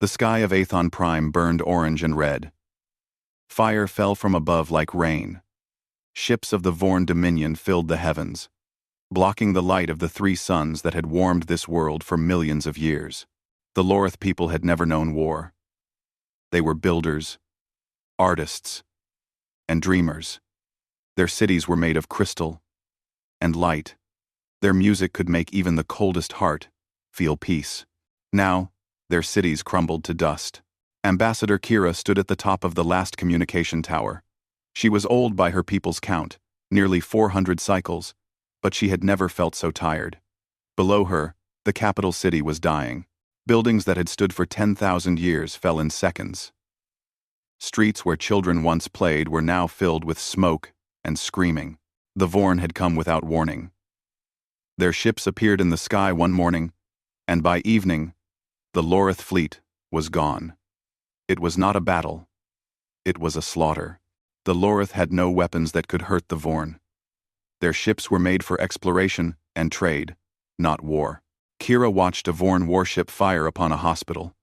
The sky of Aethon Prime burned orange and red. Fire fell from above like rain. Ships of the Vorn Dominion filled the heavens, blocking the light of the three suns that had warmed this world for millions of years. The Lorith people had never known war. They were builders, artists, and dreamers. Their cities were made of crystal and light. Their music could make even the coldest heart feel peace. Now, their cities crumbled to dust. Ambassador Kira stood at the top of the last communication tower. She was old by her people's count, nearly 400 cycles, but she had never felt so tired. Below her, the capital city was dying. Buildings that had stood for 10,000 years fell in seconds. Streets where children once played were now filled with smoke and screaming. The Vorn had come without warning. Their ships appeared in the sky one morning, and by evening, the Lorith fleet was gone. It was not a battle. It was a slaughter. The Lorith had no weapons that could hurt the Vorn. Their ships were made for exploration and trade, not war. Kira watched a Vorn warship fire upon a hospital.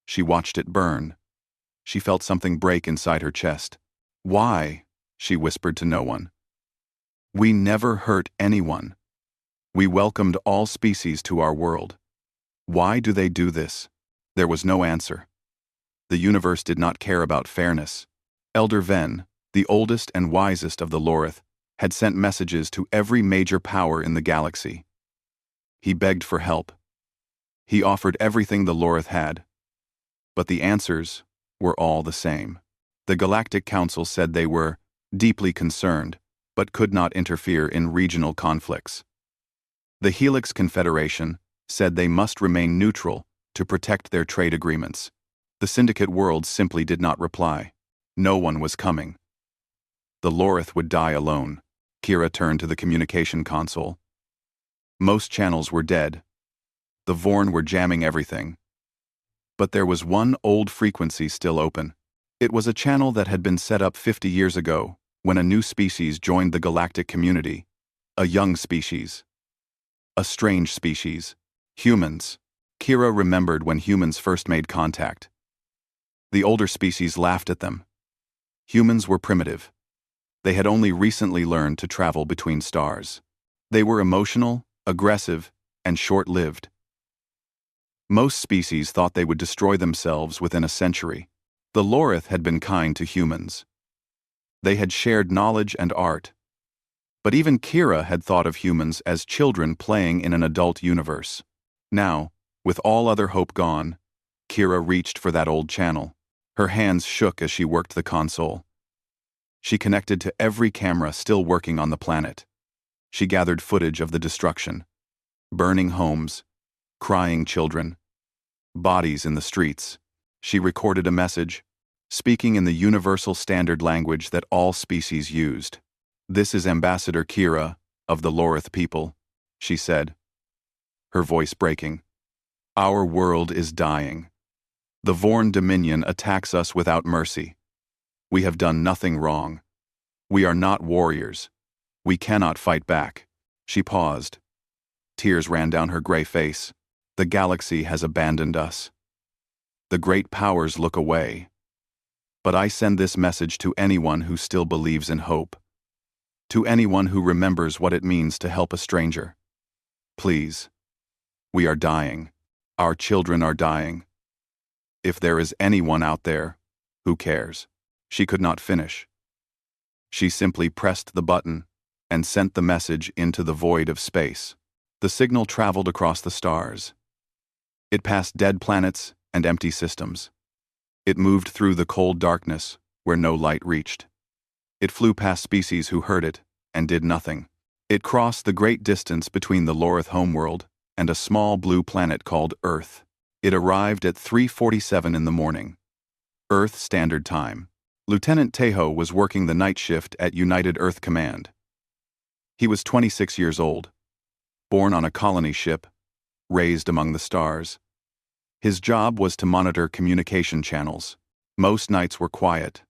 She watched it burn. She felt something break inside her chest. "Why?" she whispered to no one. "We never hurt anyone. We welcomed all species to our world. Why do they do this?" There was no answer. The universe did not care about fairness. Elder Ven, the oldest and wisest of the Lorith, had sent messages to every major power in the galaxy. He begged for help. He offered everything the Lorith had. But the answers were all the same. The Galactic Council said they were deeply concerned, but could not interfere in regional conflicts. The Helix Confederation said they must remain neutral to protect their trade agreements. The Syndicate world simply did not reply. No one was coming. The Lorith would die alone. Kira turned to the communication console. Most channels were dead. The Vorn were jamming everything. But there was one old frequency still open. It was a channel that had been set up 50 years ago, when a new species joined the galactic community. A young species. A strange species. Humans. Kira remembered when humans first made contact. The older species laughed at them. Humans were primitive. They had only recently learned to travel between stars. They were emotional, aggressive, and short-lived. Most species thought they would destroy themselves within a century. The Lorith had been kind to humans. They had shared knowledge and art. But even Kira had thought of humans as children playing in an adult universe. Now, with all other hope gone, Kira reached for that old channel. Her hands shook as she worked the console. She connected to every camera still working on the planet. She gathered footage of the destruction. Burning homes, crying children, bodies in the streets. She recorded a message, speaking in the universal standard language that all species used. "This is Ambassador Kira, of the Lorith people," she said, her voice breaking. "Our world is dying. The Vorn Dominion attacks us without mercy. We have done nothing wrong. We are not warriors. We cannot fight back." She paused. Tears ran down her gray face. "The galaxy has abandoned us. The great powers look away. But I send this message to anyone who still believes in hope. To anyone who remembers what it means to help a stranger. Please. We are dying. Our children are dying. If there is anyone out there who cares." She could not finish. She simply pressed the button and sent the message into the void of space. The signal traveled across the stars. It passed dead planets and empty systems. It moved through the cold darkness where no light reached. It flew past species who heard it and did nothing. It crossed the great distance between the Lorith homeworld and a small blue planet called Earth. It arrived at 3:47 in the morning. Earth Standard Time. Lieutenant Tejo was working the night shift at United Earth Command. He was 26 years old, born on a colony ship, raised among the stars. His job was to monitor communication channels. Most nights were quiet.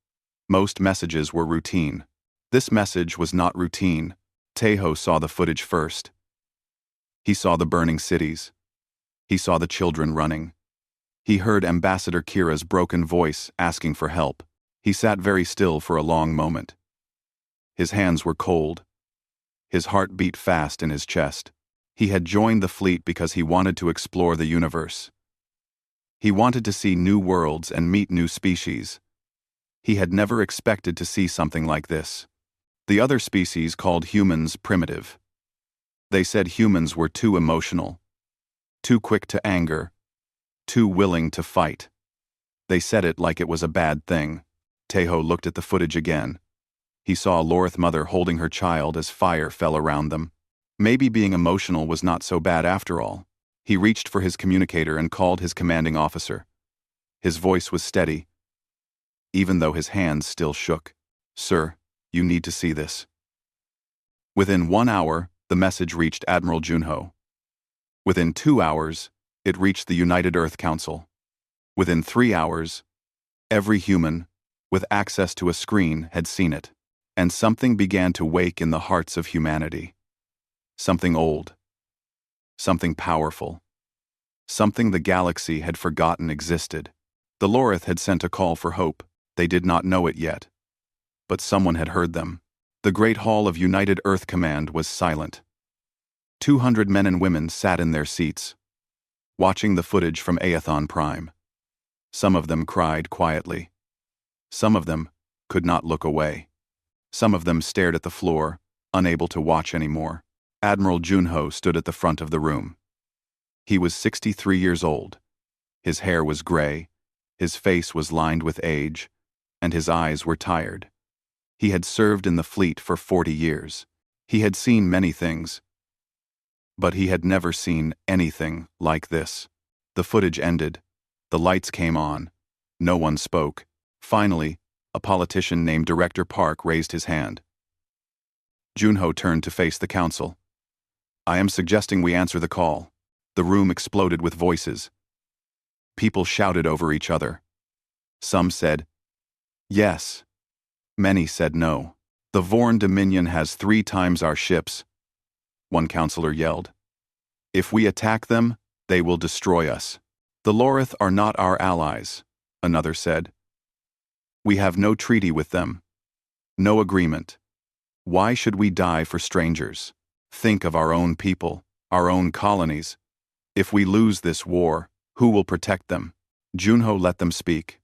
Most messages were routine. This message was not routine. Tejo saw the footage first. He saw the burning cities. He saw the children running. He heard Ambassador Kira's broken voice asking for help. He sat very still for a long moment. His hands were cold. His heart beat fast in his chest. He had joined the fleet because he wanted to explore the universe. He wanted to see new worlds and meet new species. He had never expected to see something like this. The other species called humans primitive. They said humans were too emotional, too quick to anger, too willing to fight. They said it like it was a bad thing. Tejo looked at the footage again. He saw a Lorith mother holding her child as fire fell around them. Maybe being emotional was not so bad after all. He reached for his communicator and called his commanding officer. His voice was steady, even though his hands still shook. "Sir, you need to see this." Within 1 hour, the message reached Admiral Junho. Within 2 hours, it reached the United Earth Council. Within 3 hours, every human with access to a screen had seen it, and something began to wake in the hearts of humanity. Something old. Something powerful. Something the galaxy had forgotten existed. The Lorith had sent a call for hope. They did not know it yet. But someone had heard them. The Great Hall of United Earth Command was silent. 200 men and women sat in their seats, watching the footage from Aethon Prime. Some of them cried quietly. Some of them could not look away. Some of them stared at the floor, unable to watch anymore. Admiral Junho stood at the front of the room. He was 63 years old. His hair was gray, his face was lined with age, and his eyes were tired. He had served in the fleet for 40 years. He had seen many things, but he had never seen anything like this. The footage ended. The lights came on. No one spoke. Finally, a politician named Director Park raised his hand. Junho turned to face the council. "I am suggesting we answer the call." The room exploded with voices. People shouted over each other. Some said, "Yes." Many said no. "The Vorn Dominion has 3 times our ships," one counselor yelled. "If we attack them, they will destroy us." "The Lorith are not our allies," another said. "We have no treaty with them. No agreement. Why should we die for strangers? Think of our own people, our own colonies. If we lose this war, who will protect them?" Junho let them speak.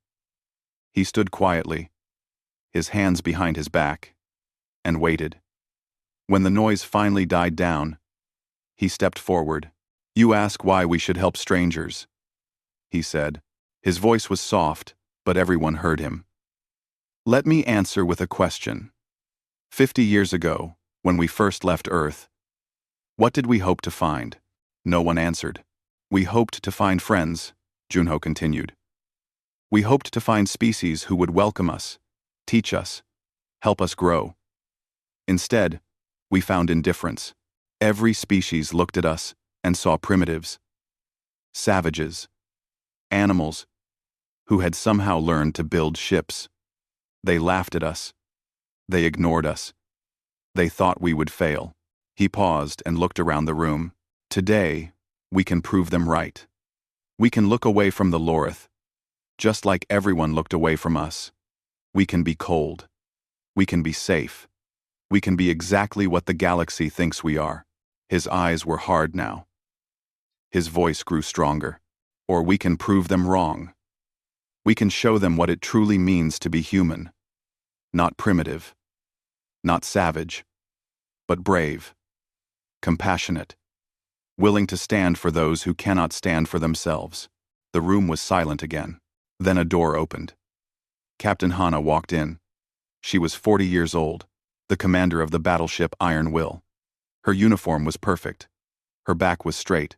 He stood quietly, his hands behind his back, and waited. When the noise finally died down, he stepped forward. "You ask why we should help strangers," he said. His voice was soft, but everyone heard him. "Let me answer with a question. 50 years ago, when we first left Earth, what did we hope to find?" No one answered. "We hoped to find friends," Junho continued. "We hoped to find species who would welcome us, teach us, help us grow. Instead, we found indifference. Every species looked at us and saw primitives, savages, animals who had somehow learned to build ships. They laughed at us. They ignored us. They thought we would fail." He paused and looked around the room. "Today, we can prove them right. We can look away from the Lorith, just like everyone looked away from us. We can be cold. We can be safe. We can be exactly what the galaxy thinks we are." His eyes were hard now. His voice grew stronger. "Or we can prove them wrong. We can show them what it truly means to be human. Not primitive. Not savage. But brave. Compassionate. Willing to stand for those who cannot stand for themselves." The room was silent again. Then a door opened. Captain Hana walked in. She was 40 years old, the commander of the battleship Iron Will. Her uniform was perfect. Her back was straight,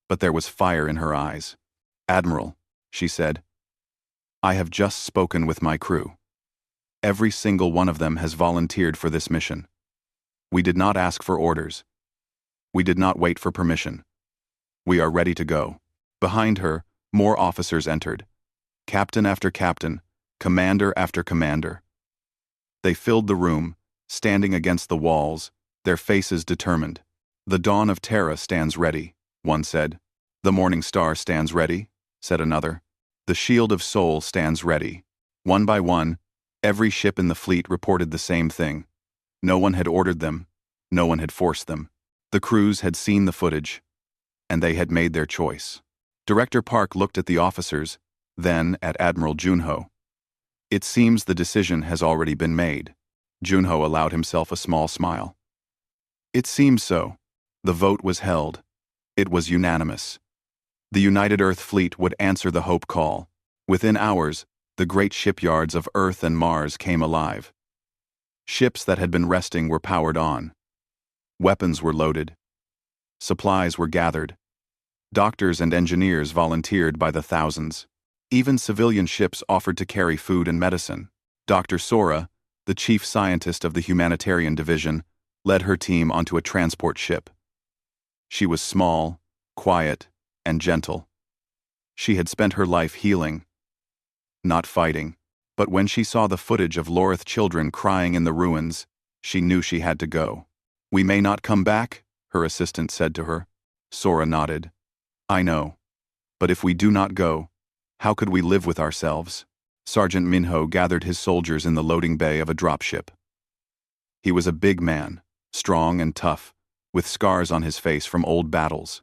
but there was fire in her eyes. "Admiral," she said, "I have just spoken with my crew. Every single one of them has volunteered for this mission. We did not ask for orders. We did not wait for permission. We are ready to go." Behind her, more officers entered. Captain after captain, commander after commander. They filled the room, standing against the walls, their faces determined. "The dawn of Terra stands ready," one said. "The morning star stands ready," said another. "The shield of Sol stands ready." One by one, every ship in the fleet reported the same thing. No one had ordered them, no one had forced them. The crews had seen the footage, and they had made their choice. Director Park looked at the officers, then at Admiral Junho. "It seems the decision has already been made." Junho allowed himself a small smile. "It seems so." The vote was held. It was unanimous. The United Earth Fleet would answer the Hope Call. Within hours, the great shipyards of Earth and Mars came alive. Ships that had been resting were powered on. Weapons were loaded. Supplies were gathered. Doctors and engineers volunteered by the thousands. Even civilian ships offered to carry food and medicine. Dr. Sora, the chief scientist of the humanitarian division, led her team onto a transport ship. She was small, quiet, and gentle. She had spent her life healing, not fighting, but when she saw the footage of Lorith children crying in the ruins, she knew she had to go. "We may not come back," her assistant said to her. Sora nodded. "I know. But if we do not go, how could we live with ourselves?" Sergeant Minho gathered his soldiers in the loading bay of a dropship. He was a big man, strong and tough, with scars on his face from old battles.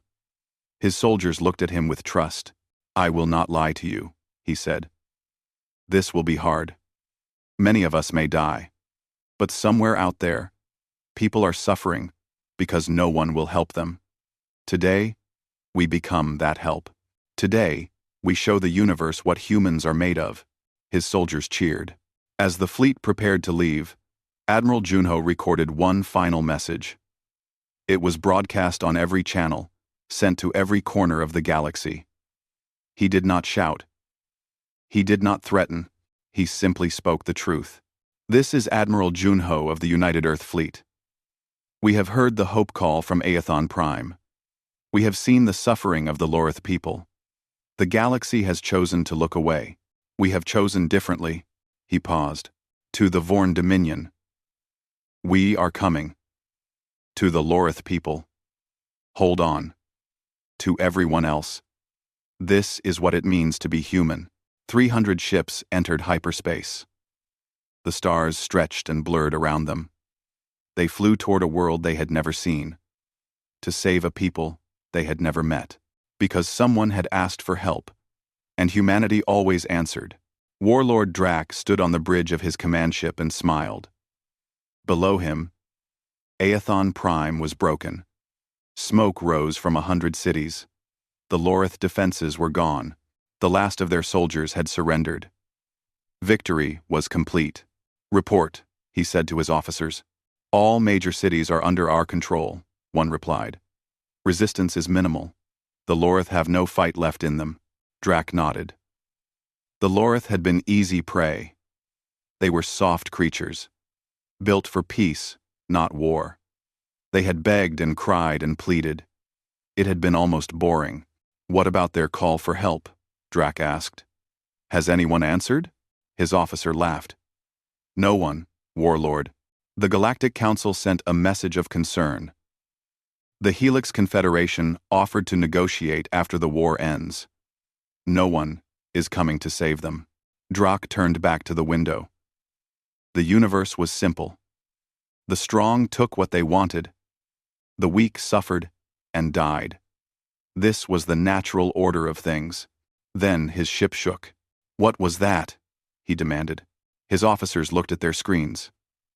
His soldiers looked at him with trust. "I will not lie to you," he said. "This will be hard. Many of us may die. But somewhere out there, people are suffering because no one will help them. Today, we become that help. Today, we show the universe what humans are made of." His soldiers cheered. As the fleet prepared to leave, Admiral Junho recorded one final message. It was broadcast on every channel, sent to every corner of the galaxy. He did not shout. He did not threaten. He simply spoke the truth. "This is Admiral Junho of the United Earth Fleet. We have heard the hope call from Aethon Prime. We have seen the suffering of the Lorith people. The galaxy has chosen to look away. We have chosen differently." He paused. "To the Vorn Dominion. We are coming. To the Lorith people. Hold on. To everyone else. This is what it means to be human." 300 ships entered hyperspace. The stars stretched and blurred around them. They flew toward a world they had never seen, to save a people they had never met, because someone had asked for help, and humanity always answered. Warlord Drac stood on the bridge of his command ship and smiled. Below him, Aethon Prime was broken. Smoke rose from 100 cities. The Lorith defenses were gone. The last of their soldiers had surrendered. Victory was complete. "Report," he said to his officers. "All major cities are under our control," one replied. "Resistance is minimal. The Lorith have no fight left in them." Drac nodded. The Lorith had been easy prey. They were soft creatures, built for peace, not war. They had begged and cried and pleaded. It had been almost boring. "What about their call for help?" Drac asked. "Has anyone answered?" His officer laughed. "No one, Warlord. The Galactic Council sent a message of concern. The Helix Confederation offered to negotiate after the war ends. No one is coming to save them." Drac turned back to the window. The universe was simple. The strong took what they wanted. The weak suffered and died. This was the natural order of things. Then his ship shook. "What was that?" he demanded. His officers looked at their screens.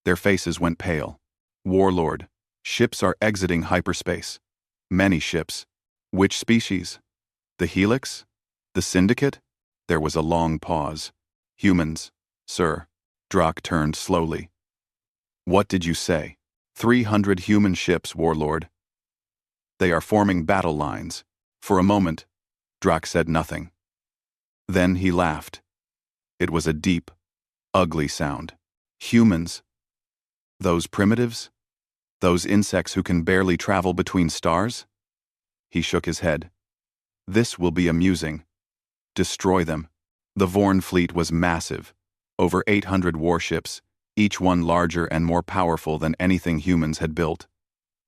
Their faces went pale. "Warlord, ships are exiting hyperspace. Many ships. Which species? The Helix? The Syndicate?" There was a long pause. "Humans, sir." Drac turned slowly. "What did you say?" 300 human ships, Warlord. They are forming battle lines." For a moment, Drac said nothing. Then he laughed. It was a deep, ugly sound. "Humans? Those primitives? Those insects who can barely travel between stars?" He shook his head. "This will be amusing. Destroy them." The Vorn fleet was massive, over 800 warships, each one larger and more powerful than anything humans had built.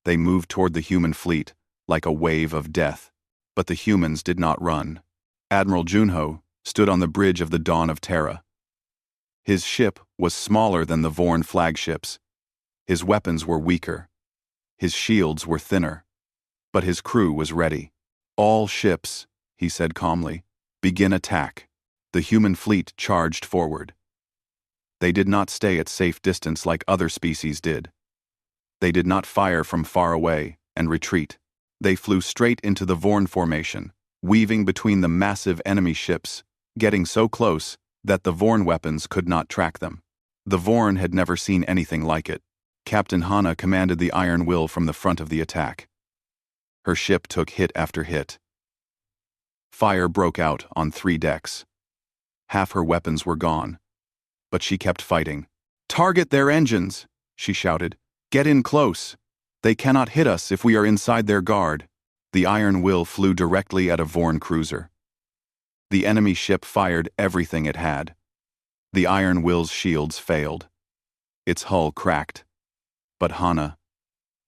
They moved toward the human fleet, like a wave of death, but the humans did not run. Admiral Junho stood on the bridge of the Dawn of Terra. His ship was smaller than the Vorn flagships. His weapons were weaker. His shields were thinner. But his crew was ready. "All ships," he said calmly, "begin attack." The human fleet charged forward. They did not stay at safe distance like other species did. They did not fire from far away and retreat. They flew straight into the Vorn formation, weaving between the massive enemy ships, getting so close that the Vorn weapons could not track them. The Vorn had never seen anything like it. Captain Hana commanded the Iron Will from the front of the attack. Her ship took hit after hit. Fire broke out on 3 decks. Half her weapons were gone, but she kept fighting. "Target their engines," she shouted. "Get in close. They cannot hit us if we are inside their guard." The Iron Will flew directly at a Vorn cruiser. The enemy ship fired everything it had. The Iron Will's shields failed. Its hull cracked. But Hana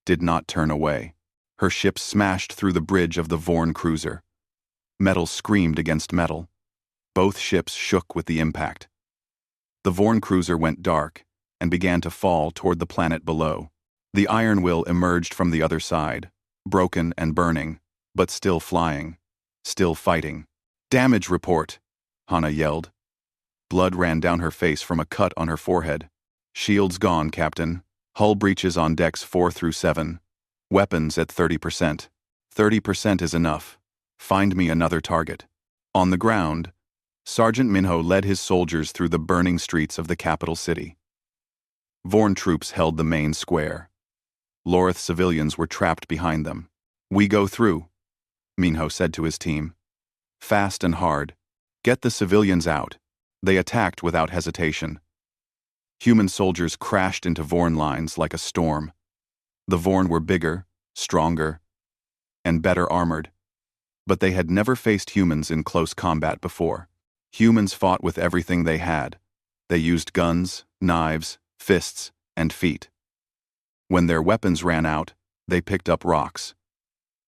did not turn away. Her ship smashed through the bridge of the Vorn cruiser. Metal screamed against metal. Both ships shook with the impact. The Vorn cruiser went dark and began to fall toward the planet below. The Iron Will emerged from the other side, broken and burning, but still flying, still fighting. "Damage report," Hana yelled. Blood ran down her face from a cut on her forehead. "Shields gone, Captain. Hull breaches on decks 4 through 7. Weapons at 30%. 30% is enough. Find me another target." On the ground, Sergeant Minho led his soldiers through the burning streets of the capital city. Vorn troops held the main square. Lorith civilians were trapped behind them. "We go through," Minho said to his team. "Fast and hard. Get the civilians out." They attacked without hesitation. Human soldiers crashed into Vorn lines like a storm. The Vorn were bigger, stronger, and better armored. But they had never faced humans in close combat before. Humans fought with everything they had. They used guns, knives, fists, and feet. When their weapons ran out, they picked up rocks.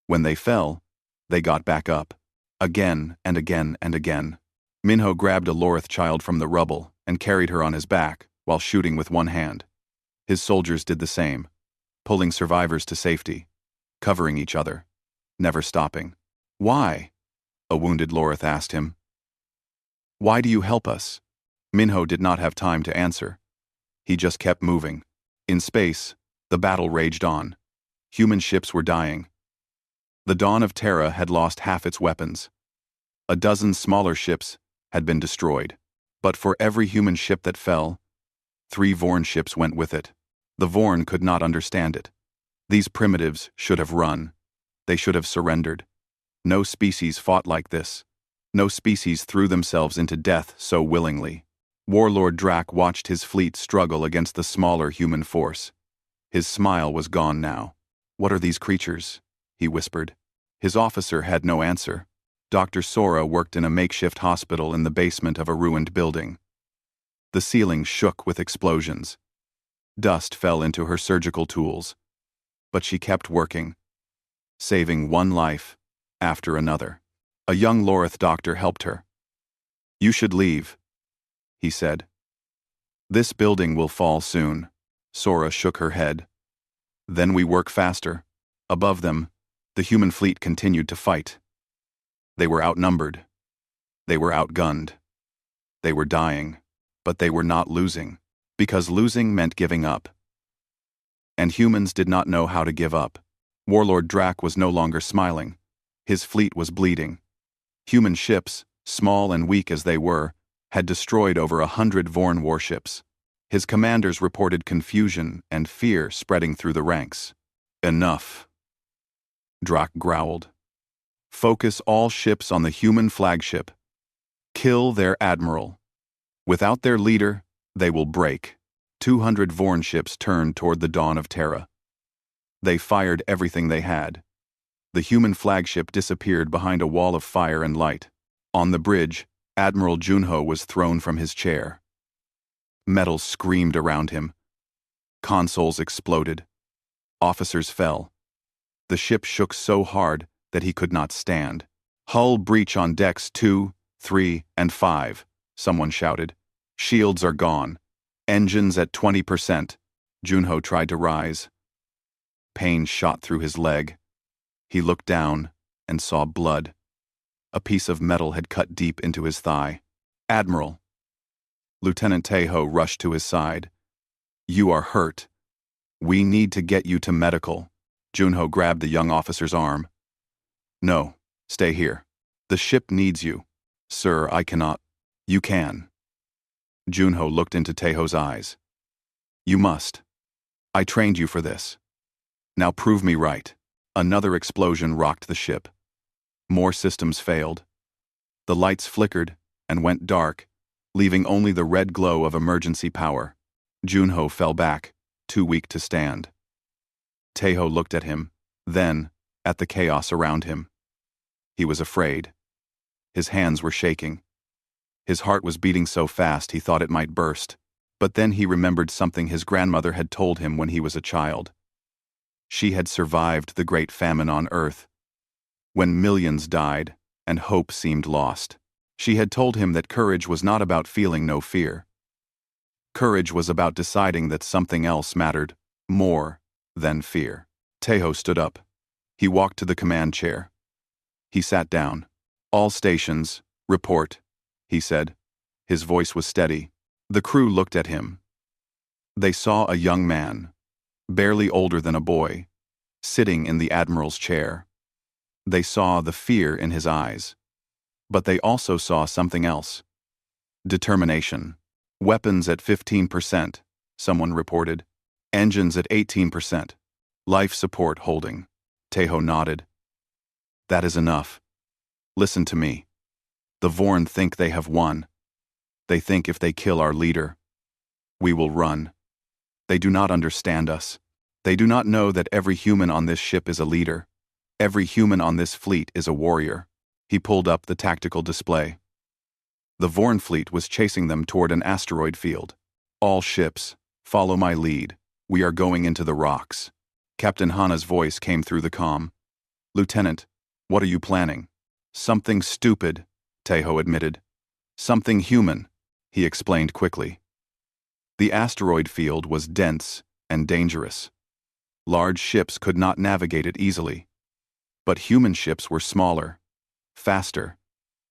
When they fell, they got back up. Again and again and again. Minho grabbed a Lorith child from the rubble and carried her on his back while shooting with one hand. His soldiers did the same, pulling survivors to safety, covering each other, never stopping. "Why?" a wounded Lorith asked him. "Why do you help us?" Minho did not have time to answer. He just kept moving. In space, the battle raged on. Human ships were dying. The Dawn of Terra had lost half its weapons. A dozen smaller ships had been destroyed. But for every human ship that fell, 3 Vorn ships went with it. The Vorn could not understand it. These primitives should have run. They should have surrendered. No species fought like this. No species threw themselves into death so willingly. Warlord Drak watched his fleet struggle against the smaller human force. His smile was gone now. "What are these creatures?" he whispered. His officer had no answer. Dr. Sora worked in a makeshift hospital in the basement of a ruined building. The ceiling shook with explosions. Dust fell into her surgical tools. But she kept working, saving one life after another. A young Lorith doctor helped her. "You should leave," he said. "This building will fall soon." Sora shook her head. "Then we work faster." Above them, the human fleet continued to fight. They were outnumbered. They were outgunned. They were dying, but they were not losing, because losing meant giving up. And humans did not know how to give up. Warlord Drak was no longer smiling. His fleet was bleeding. Human ships, small and weak as they were, had destroyed over 100 Vorn warships. His commanders reported confusion and fear spreading through the ranks. "Enough," Drak growled. "Focus all ships on the human flagship. Kill their admiral. Without their leader, they will break." 200 Vorn ships turned toward the Dawn of Terra. They fired everything they had. The human flagship disappeared behind a wall of fire and light. On the bridge, Admiral Junho was thrown from his chair. Metal screamed around him. Consoles exploded. Officers fell. The ship shook so hard that he could not stand. "Hull breach on decks 2, 3 and 5, someone shouted. Shields are gone. Engines at 20%. Junho tried to rise. Pain shot through his leg. He looked down and saw blood. A piece of metal had cut deep into his thigh. Admiral. Lieutenant Taeho rushed to his side. You are hurt. We need to get you to medical. Junho grabbed the young officer's arm. No, stay here. The ship needs you. Sir, I cannot. You can. Junho looked into Taeho's eyes. You must. I trained you for this. Now prove me right. Another explosion rocked the ship. More systems failed. The lights flickered and went dark, leaving only the red glow of emergency power. Junho fell back, too weak to stand. Taeho looked at him, then at the chaos around him. He was afraid. His hands were shaking. His heart was beating so fast he thought it might burst, but then he remembered something his grandmother had told him when he was a child. She had survived the Great Famine on Earth, when millions died and hope seemed lost. She had told him that courage was not about feeling no fear. Courage was about deciding that something else mattered more than fear. Taeho stood up. He walked to the command chair. He sat down. All stations, report, he said. His voice was steady. The crew looked at him. They saw a young man, barely older than a boy, sitting in the admiral's chair. They saw the fear in his eyes. But they also saw something else. Determination. Weapons at 15%, someone reported. Engines at 18%. Life support holding. Taeho nodded. That is enough. Listen to me. The Vorn think they have won. They think if they kill our leader, we will run. They do not understand us. They do not know that every human on this ship is a leader. Every human on this fleet is a warrior. He pulled up the tactical display. The Vorn fleet was chasing them toward an asteroid field. All ships, follow my lead. We are going into the rocks. Captain Hana's voice came through the comm. Lieutenant, what are you planning? Something stupid, Taeho admitted. Something human, he explained quickly. The asteroid field was dense and dangerous. Large ships could not navigate it easily. But human ships were smaller, faster,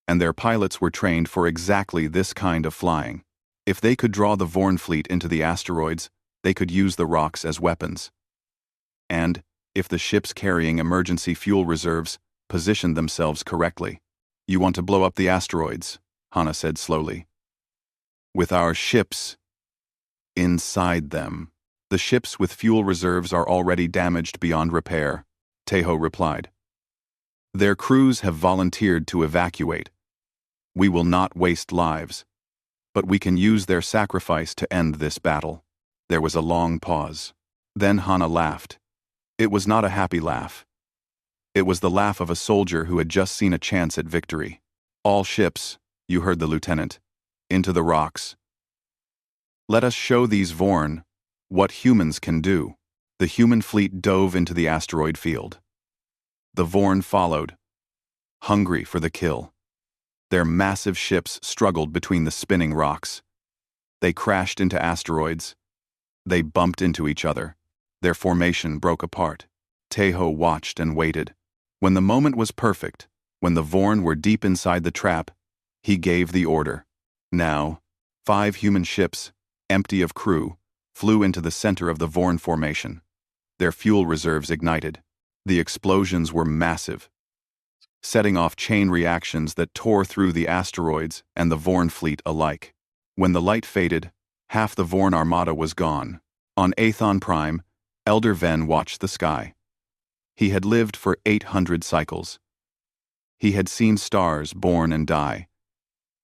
and their pilots were trained for exactly this kind of flying. If they could draw the Vorn fleet into the asteroids, they could use the rocks as weapons. And, if the ships carrying emergency fuel reserves positioned themselves correctly. You want to blow up the asteroids, Hana said slowly. With our ships inside them. The ships with fuel reserves are already damaged beyond repair, Taeho replied. Their crews have volunteered to evacuate. We will not waste lives, but we can use their sacrifice to end this battle. There was a long pause. Then Hana laughed. It was not a happy laugh. It was the laugh of a soldier who had just seen a chance at victory. All ships, you heard the lieutenant, into the rocks. Let us show these Vorn what humans can do. The human fleet dove into the asteroid field. The Vorn followed, hungry for the kill. Their massive ships struggled between the spinning rocks. They crashed into asteroids. They bumped into each other. Their formation broke apart. Taeho watched and waited. When the moment was perfect, when the Vorn were deep inside the trap, he gave the order. Now, 5 human ships, empty of crew, flew into the center of the Vorn formation. Their fuel reserves ignited. The explosions were massive, setting off chain reactions that tore through the asteroids and the Vorn fleet alike. When the light faded, half the Vorn armada was gone. On Aethon Prime, Elder Ven watched the sky. He had lived for 800 cycles. He had seen stars born and die.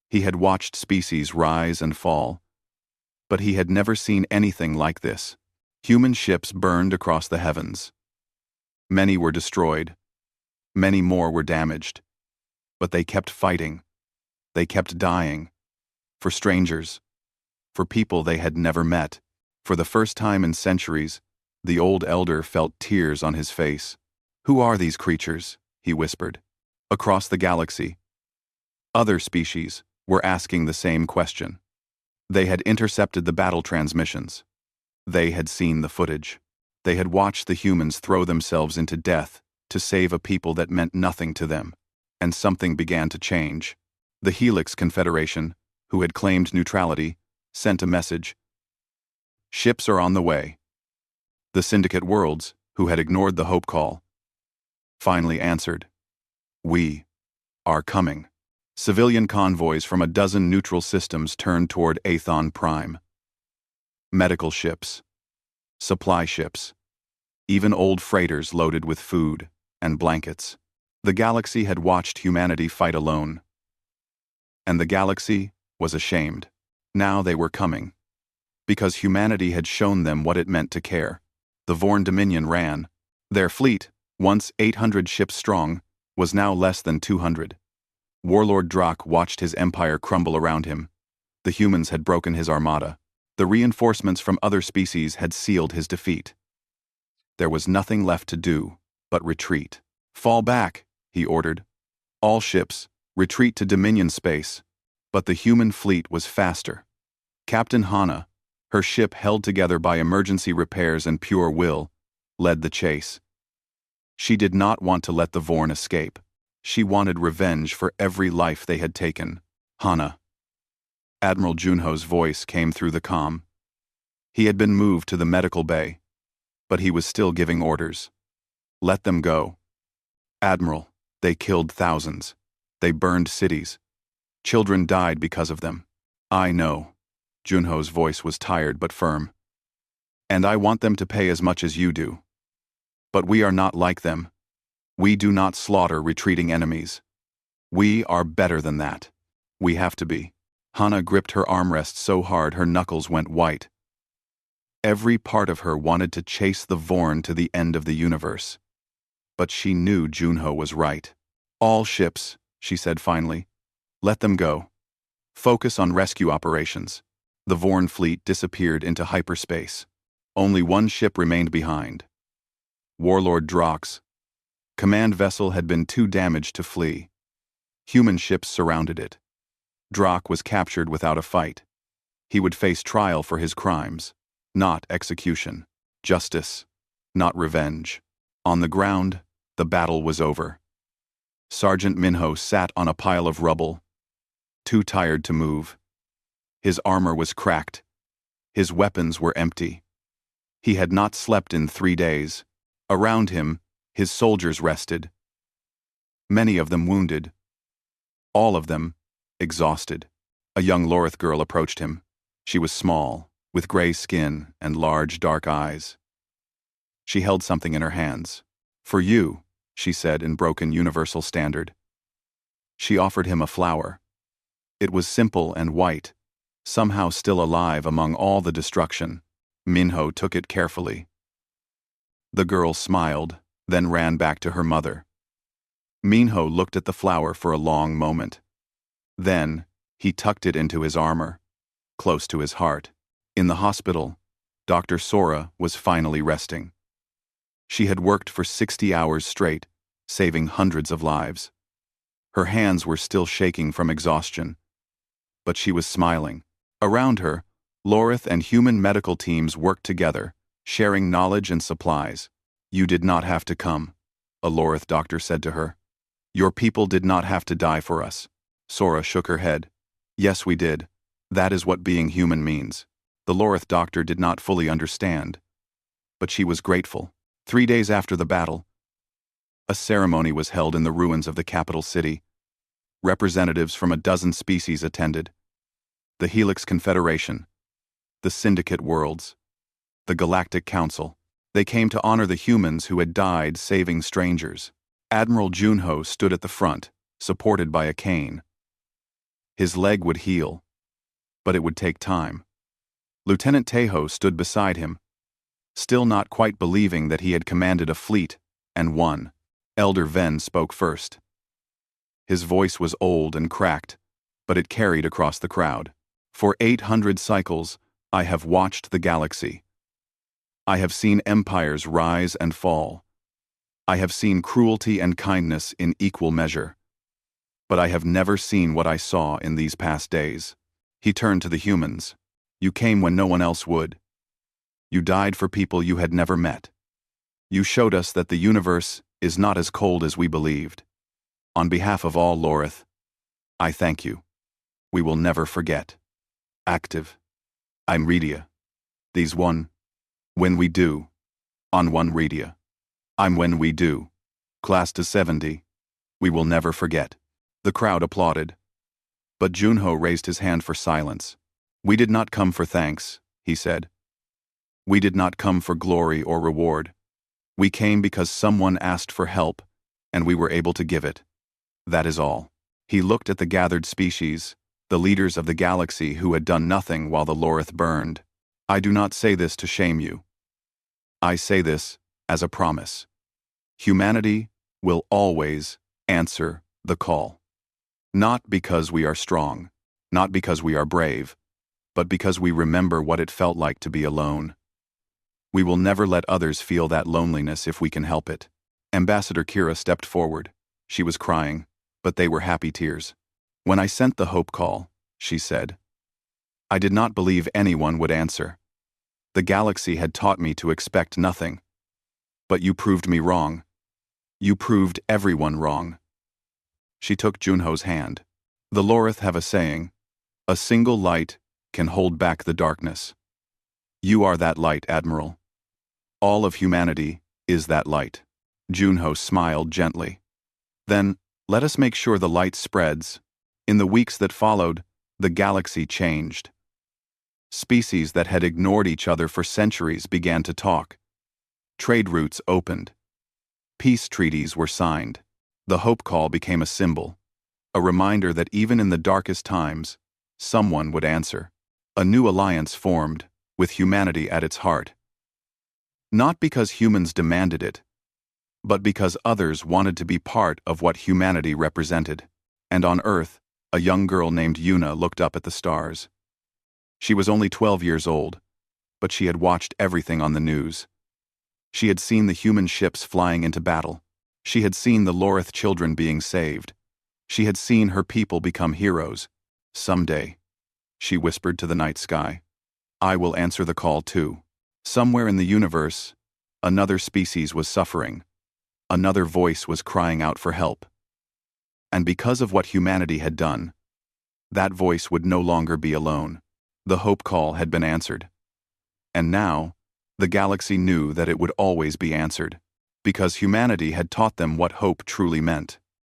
He had watched species rise and fall. But he had never seen anything like this. Human ships burned across the heavens. Many were destroyed. Many more were damaged. But they kept fighting. They kept dying. For strangers. For people they had never met. For the first time in centuries, the old elder felt tears on his face. Who are these creatures? He whispered. Across the galaxy. Other species were asking the same question. They had intercepted the battle transmissions. They had seen the footage. They had watched the humans throw themselves into death to save a people that meant nothing to them. And something began to change. The Helix Confederation, who had claimed neutrality, sent a message. Ships are on the way. The Syndicate Worlds, who had ignored the hope call, finally answered. We are coming. Civilian convoys from a dozen neutral systems turned toward Athon Prime. Medical ships, supply ships, even old freighters loaded with food and blankets. The galaxy had watched humanity fight alone. And the galaxy was ashamed. Now they were coming. Because humanity had shown them what it meant to care. The Vorn Dominion ran. Their fleet, once 800 ships strong, was now less than 200. Warlord Drak watched his empire crumble around him. The humans had broken his armada. The reinforcements from other species had sealed his defeat. There was nothing left to do but retreat. Fall back, he ordered. All ships, retreat to Dominion space. But the human fleet was faster. Captain Hana, her ship held together by emergency repairs and pure will, led the chase. She did not want to let the Vorn escape. She wanted revenge for every life they had taken. Hana. Admiral Junho's voice came through the comm. He had been moved to the medical bay, but he was still giving orders. Let them go. Admiral, they killed thousands. They burned cities. Children died because of them. I know. Junho's voice was tired but firm. And I want them to pay as much as you do. But we are not like them. We do not slaughter retreating enemies. We are better than that. We have to be. Hana gripped her armrest so hard her knuckles went white. Every part of her wanted to chase the Vorn to the end of the universe. But she knew Junho was right. All ships, she said finally. Let them go. Focus on rescue operations. The Vorn fleet disappeared into hyperspace. Only one ship remained behind. Warlord Drak's command vessel had been too damaged to flee. Human ships surrounded it. Drak was captured without a fight. He would face trial for his crimes, not execution. Justice, not revenge. On the ground, the battle was over. Sergeant Minho sat on a pile of rubble, too tired to move. His armor was cracked. His weapons were empty. He had not slept in 3 days. Around him, his soldiers rested. Many of them wounded. All of them exhausted. A young Lorith girl approached him. She was small, with gray skin and large dark eyes. She held something in her hands. For you, she said in broken universal standard. She offered him a flower. It was simple and white, somehow still alive among all the destruction. Minho took it carefully. The girl smiled, then ran back to her mother. Minho looked at the flower for a long moment. Then, he tucked it into his armor, close to his heart. In the hospital, Dr. Sora was finally resting. She had worked for 60 hours straight, saving hundreds of lives. Her hands were still shaking from exhaustion, but she was smiling. Around her, Lorith and human medical teams worked together, sharing knowledge and supplies. You did not have to come, a Lorith doctor said to her. Your people did not have to die for us. Sora shook her head. Yes, we did. That is what being human means. The Lorith doctor did not fully understand, but she was grateful. 3 days after the battle, a ceremony was held in the ruins of the capital city. Representatives from a dozen species attended. The Helix Confederation, the Syndicate Worlds, the Galactic Council. They came to honor the humans who had died saving strangers. Admiral Junho stood at the front, supported by a cane. His leg would heal, but it would take time. Lieutenant Tejo stood beside him, still not quite believing that he had commanded a fleet and won. Elder Ven spoke first. His voice was old and cracked, but it carried across the crowd. For 800 cycles, I have watched the galaxy. I have seen empires rise and fall. I have seen cruelty and kindness in equal measure. But I have never seen what I saw in these past days. He turned to the humans. You came when no one else would. You died for people you had never met. You showed us that the universe is not as cold as we believed. On behalf of all Lorith, I thank you. We will never forget. Active. I'm Redia. These one. When we do. On one Redia. I'm when we do. Class to 70. We will never forget. The crowd applauded. But Junho raised his hand for silence. We did not come for thanks, he said. We did not come for glory or reward. We came because someone asked for help, and we were able to give it. That is all. He looked at the gathered species, the leaders of the galaxy who had done nothing while the Lorith burned. I do not say this to shame you. I say this as a promise. Humanity will always answer the call. Not because we are strong, not because we are brave, but because we remember what it felt like to be alone. We will never let others feel that loneliness if we can help it. Ambassador Kira stepped forward. She was crying, but they were happy tears. When I sent the hope call, she said, I did not believe anyone would answer. The galaxy had taught me to expect nothing. But you proved me wrong. You proved everyone wrong. She took Junho's hand. The Lorith have a saying, a single light can hold back the darkness. You are that light, Admiral. All of humanity is that light. Junho smiled gently. Then, let us make sure the light spreads. In the weeks that followed, the galaxy changed. Species that had ignored each other for centuries began to talk. Trade routes opened. Peace treaties were signed. The hope call became a symbol, a reminder that even in the darkest times, someone would answer. A new alliance formed, with humanity at its heart. Not because humans demanded it, but because others wanted to be part of what humanity represented. And on Earth, a young girl named Yuna looked up at the stars. She was only 12 years old, but she had watched everything on the news. She had seen the human ships flying into battle. She had seen the Lorith children being saved. She had seen her people become heroes. Someday, she whispered to the night sky, I will answer the call too. Somewhere in the universe, another species was suffering. Another voice was crying out for help. And because of what humanity had done, that voice would no longer be alone. The hope call had been answered. And now, the galaxy knew that it would always be answered, because humanity had taught them what hope truly meant.